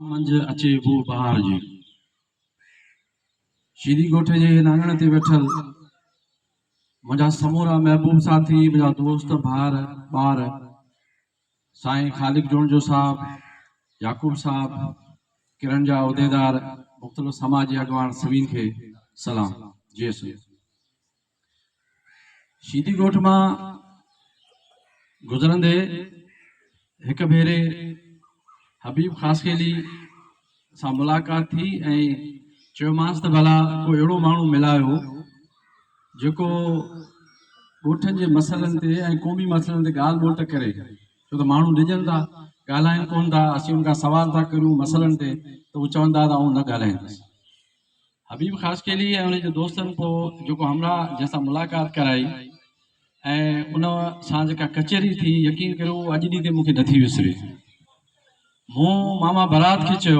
मंझ अचे वो बहार जी श्री गोठे जे नांगण ते वेठल मुंहिंजा समूरा महबूब साथी मुंहिंजा दोस्त भार ॿार साईं ख़ालिक जोड़जो साहब याकूब साहब किरण जा उहिदेदार मुख़्तलिफ़ समाजी अॻवान सभिनि खे सलाम जी शीदी गोठ मां गुज़रंदे हिक भेरे हबीब ख़ासकेली सां मुलाक़ात थी ऐं चयोमांसि त भला कोई अहिड़ो माण्हू मिलायो जेको ॻोठनि जे मसइलनि ते ऐं क़ौमी मसइलनि ते ॻाल्हि ॿोल त करे, छो त माण्हू ॾिजनि था ॻाल्हाइनि कोन था, असीं उनखां सवाल था करूं मसइलनि ते त उहे चवंदा त आउं न ॻाल्हाईंदुसि। हबीब ख़ासकेली ऐं उनजे दोस्तनि पोइ जेको हमरा जंहिंसां मुलाक़ात कराई ऐं उन सां जेका कचहरी थी, यकीन करियो अॼु ॾींहं ते मूंखे नथी विसरे। मूं मामा बारात खे चयो